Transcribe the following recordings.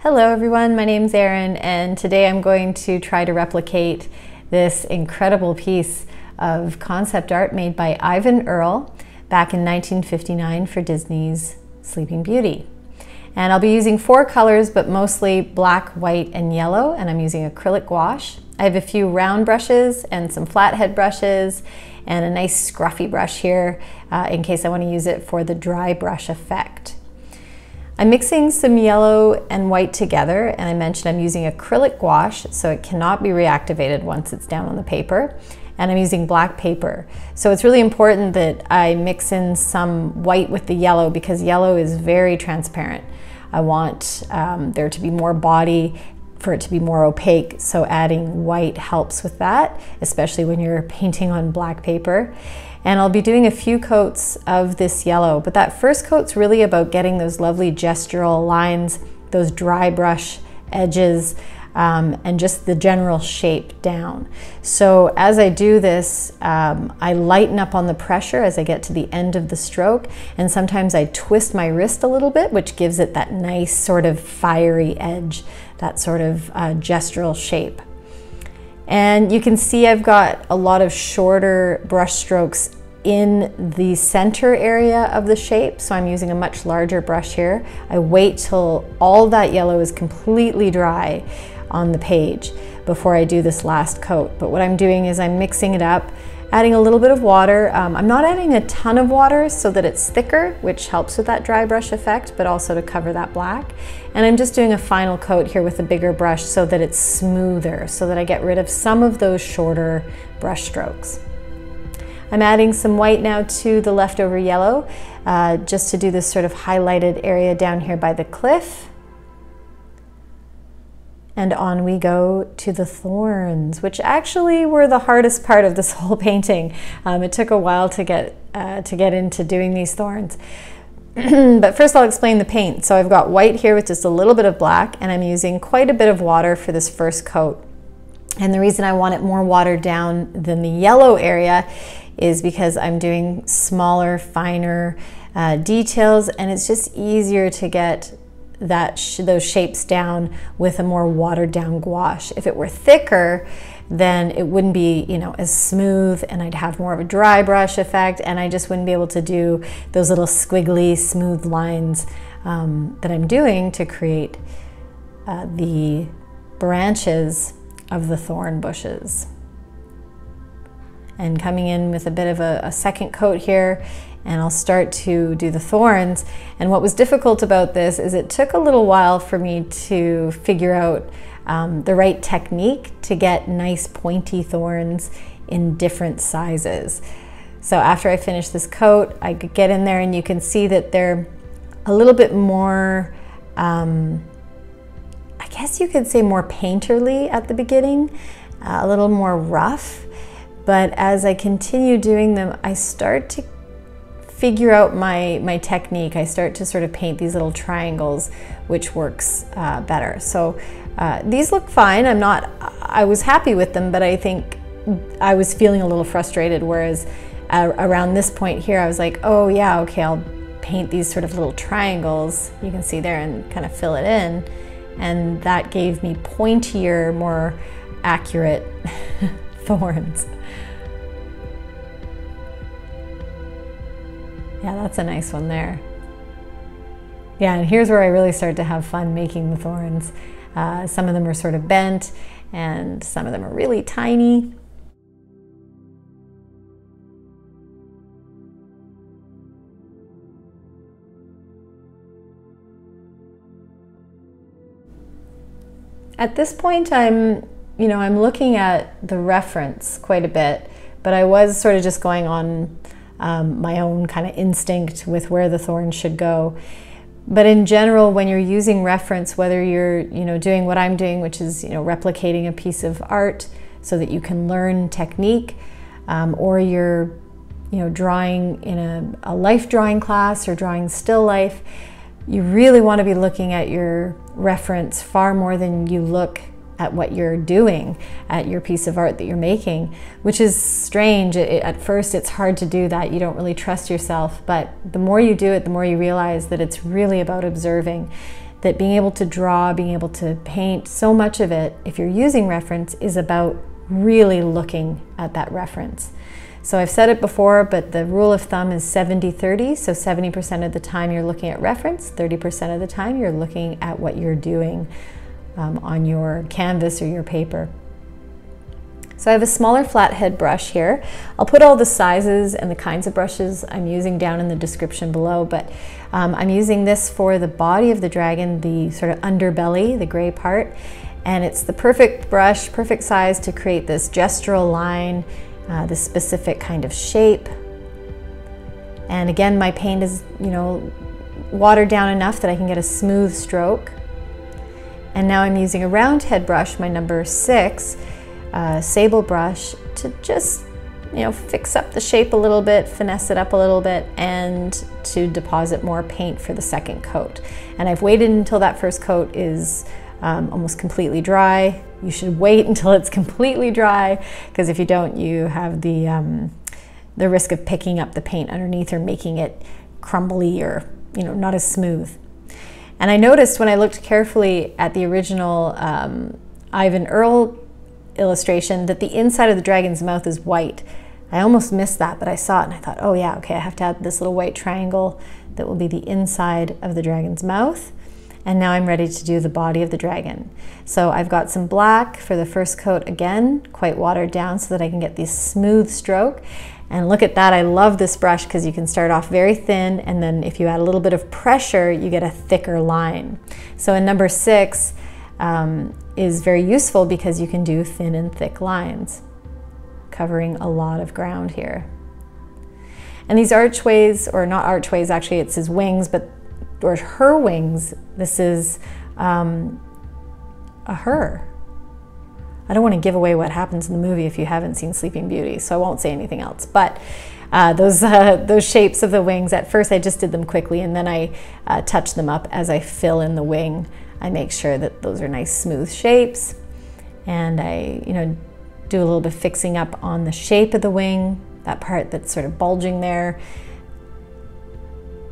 Hello everyone, my name's Erin, and today I'm going to try to replicate this incredible piece of concept art made by Eyvind Earle back in 1959 for Disney's Sleeping Beauty. And I'll be using 4 colors, but mostly black, white, and yellow, and I'm using acrylic gouache. I have a few round brushes and some flathead brushes and a nice scruffy brush here in case I want to use it for the dry brush effect. I'm mixing some yellow and white together, and I mentioned I'm using acrylic gouache, so it cannot be reactivated once it's down on the paper. And I'm using black paper. So it's really important that I mix in some white with the yellow because yellow is very transparent. I want there to be more body, for it to be more opaque, so adding white helps with that, especially when you're painting on black paper. And I'll be doing a few coats of this yellow, but that first coat's really about getting those lovely gestural lines, those dry brush edges, and just the general shape down. So as I do this, I lighten up on the pressure as I get to the end of the stroke, and sometimes I twist my wrist a little bit, which gives it that nice sort of fiery edge, that sort of gestural shape. And you can see I've got a lot of shorter brush strokes in the center area of the shape, so I'm using a much larger brush here. I wait till all that yellow is completely dry on the page before I do this last coat. But what I'm doing is I'm mixing it up, adding a little bit of water. I'm not adding a ton of water so that it's thicker, which helps with that dry brush effect, but also to cover that black. And I'm just doing a final coat here with a bigger brush so that it's smoother, so that I get rid of some of those shorter brush strokes. I'm adding some white now to the leftover yellow, just to do this sort of highlighted area down here by the cliff. And on we go to the thorns, which actually were the hardest part of this whole painting. It took a while to get into doing these thorns. But first I'll explain the paint. So I've got white here with just a little bit of black, and I'm using quite a bit of water for this first coat. And the reason I want it more watered down than the yellow area is because I'm doing smaller, finer details, and it's just easier to get those shapes down with a more watered down gouache. If it were thicker, then it wouldn't be, as smooth, and I'd have more of a dry brush effect, and I just wouldn't be able to do those little squiggly, smooth lines that I'm doing to create the branches of the thorn bushes. And coming in with a bit of a second coat here, and I'll start to do the thorns. And what was difficult about this is it took a little while for me to figure out the right technique to get nice pointy thorns in different sizes. So after I finish this coat, I could get in there and you can see that they're a little bit more, I guess you could say more painterly at the beginning, a little more rough. But as I continue doing them, I start to figure out my technique. I start to sort of paint these little triangles, which works better. So these look fine. I was happy with them, but I think I was feeling a little frustrated, whereas around this point here, I was like, oh yeah, okay, I'll paint these sort of little triangles, you can see there, and kind of fill it in. And that gave me pointier, more accurate thorns. Yeah, that's a nice one there. Yeah, and here's where I really start to have fun making the thorns. Some of them are sort of bent, and some of them are really tiny. At this point, I'm looking at the reference quite a bit, but I was sort of just going on my own kind of instinct with where the thorns should go. But in general, when you're using reference, whether you're doing what I'm doing, which is replicating a piece of art so that you can learn technique, or you're drawing in a life drawing class or drawing still life, you really want to be looking at your reference far more than you look at what you're doing, at your piece of art that you're making, which is strange. At first it's hard to do that. You don't really trust yourself, but the more you do it, the more you realize that it's really about observing. that being able to draw, being able to paint, so much of it, if you're using reference, is about really looking at that reference. So I've said it before, but the rule of thumb is 70-30. So 70% of the time you're looking at reference, 30% of the time you're looking at what you're doing on your canvas or your paper. So I have a smaller flathead brush here. I'll put all the sizes and the kinds of brushes I'm using down in the description below, but I'm using this for the body of the dragon, the sort of underbelly, the gray part, and it's the perfect brush, perfect size to create this gestural line, this specific kind of shape. And again, my paint is, watered down enough that I can get a smooth stroke. And now I'm using a round head brush, my number 6, sable brush, to just fix up the shape a little bit, finesse it up a little bit, and to deposit more paint for the second coat. And I've waited until that first coat is almost completely dry. You should wait until it's completely dry, because if you don't, you have the risk of picking up the paint underneath or making it crumbly or not as smooth. And I noticed when I looked carefully at the original Ivan Earl illustration that the inside of the dragon's mouth is white. I almost missed that, but I saw it and I thought, oh yeah, okay, I have to add this little white triangle that will be the inside of the dragon's mouth. And now I'm ready to do the body of the dragon. So I've got some black for the first coat, again, quite watered down so that I can get this smooth stroke. And look at that, I love this brush because you can start off very thin, and then if you add a little bit of pressure, you get a thicker line. So in number 6, is very useful because you can do thin and thick lines, covering a lot of ground here. And these archways, or not archways, actually it's his wings, or her wings, this is a her. I don't want to give away what happens in the movie if you haven't seen Sleeping Beauty, so I won't say anything else. But those shapes of the wings, at first I just did them quickly, and then I touch them up as I fill in the wing. I make sure that those are nice smooth shapes, and I do a little bit of fixing up on the shape of the wing, that part that's sort of bulging there,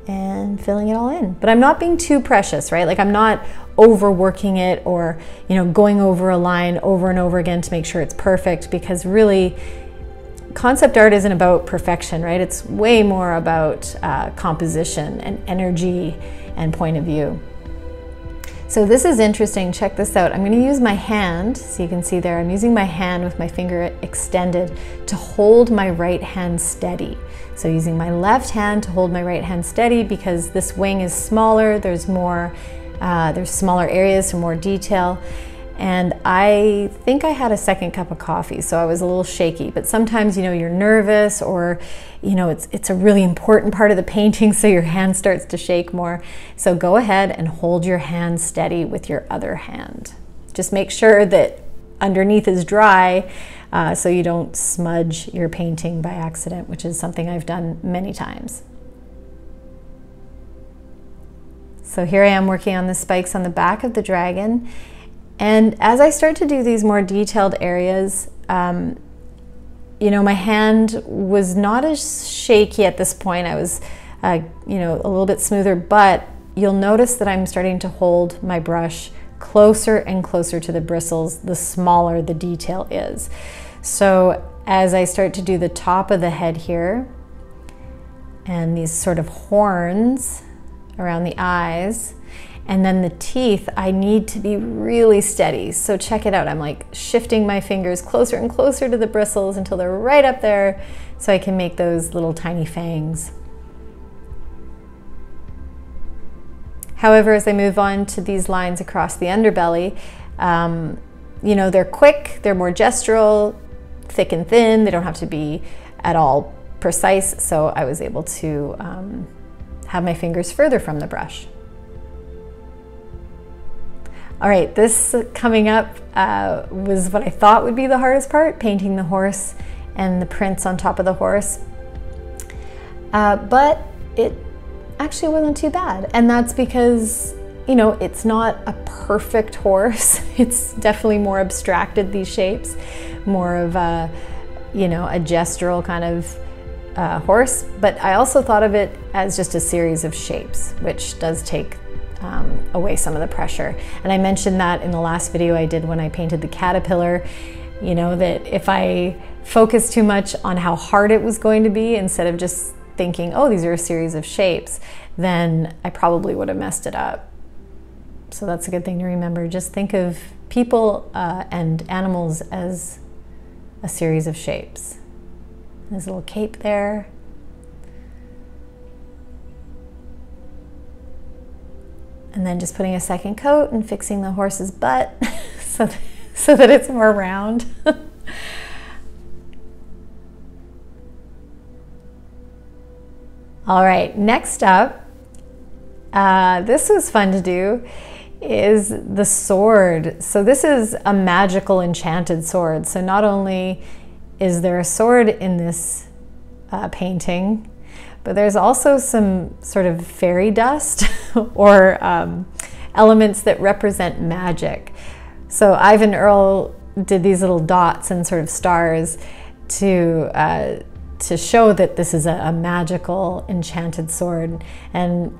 and filling it all in. But I'm not being too precious, right? Like I'm not overworking it or going over a line over and over again to make sure it's perfect, because really concept art isn't about perfection, right? It's way more about composition and energy and point of view. So this is interesting, check this out. I'm going to use my hand, so you can see there, I'm using my hand with my finger extended to hold my right hand steady. So using my left hand to hold my right hand steady, because this wing is smaller, there's smaller areas, so more detail. And I think I had a second cup of coffee, so I was a little shaky. But sometimes, you're nervous, or, it's a really important part of the painting, so your hand starts to shake more. So go ahead and hold your hand steady with your other hand. Just make sure that underneath is dry, so you don't smudge your painting by accident, which is something I've done many times. So here I am working on the spikes on the back of the dragon. And as I start to do these more detailed areas, my hand was not as shaky at this point. I was, a little bit smoother, but you'll notice that I'm starting to hold my brush closer and closer to the bristles the smaller the detail is. So as I start to do the top of the head here, and these sort of horns around the eyes, and then the teeth, I need to be really steady. So check it out. I'm like shifting my fingers closer and closer to the bristles until they're right up there, so I can make those little tiny fangs. However, as I move on to these lines across the underbelly, they're quick, they're more gestural, thick and thin. They don't have to be at all precise. So I was able to have my fingers further from the brush. All right, this coming up was what I thought would be the hardest part, painting the horse and the prints on top of the horse. But it actually wasn't too bad. And that's because, it's not a perfect horse. It's definitely more abstracted, these shapes, more of a, a gestural kind of horse. But I also thought of it as just a series of shapes, which does take away some of the pressure. And I mentioned that in the last video I did when I painted the caterpillar, you know, that if I focused too much on how hard it was going to be instead of just thinking, oh, these are a series of shapes, then I probably would have messed it up. So that's a good thing to remember. Just think of people and animals as a series of shapes. There's a little cape there. And then just putting a second coat and fixing the horse's butt so that it's more round. All right, next up, this was fun to do, is the sword. So this is a magical enchanted sword. So not only is there a sword in this painting, but there's also some sort of fairy dust or elements that represent magic. So Ivan Earl did these little dots and sort of stars to show that this is a magical enchanted sword. And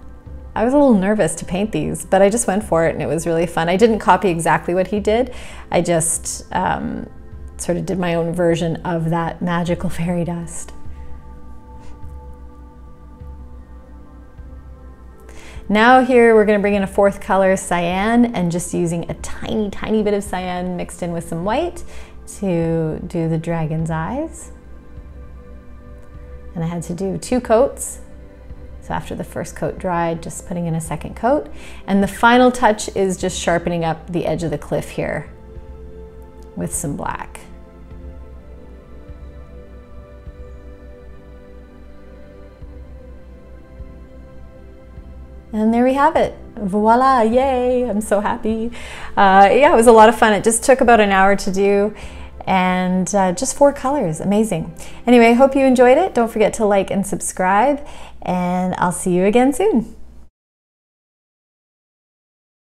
I was a little nervous to paint these, but I just went for it and it was really fun. I didn't copy exactly what he did. I just sort of did my own version of that magical fairy dust. Now here we're going to bring in a fourth color, cyan, and just using a tiny, tiny bit of cyan mixed in with some white to do the dragon's eyes. And I had to do 2 coats. So after the first coat dried, just putting in a second coat. And the final touch is just sharpening up the edge of the cliff here with some black. And there we have it. Voila, yay, I'm so happy. Yeah, it was a lot of fun. It just took about an hour to do, and just 4 colors, amazing. Anyway, I hope you enjoyed it. Don't forget to like and subscribe, and I'll see you again soon.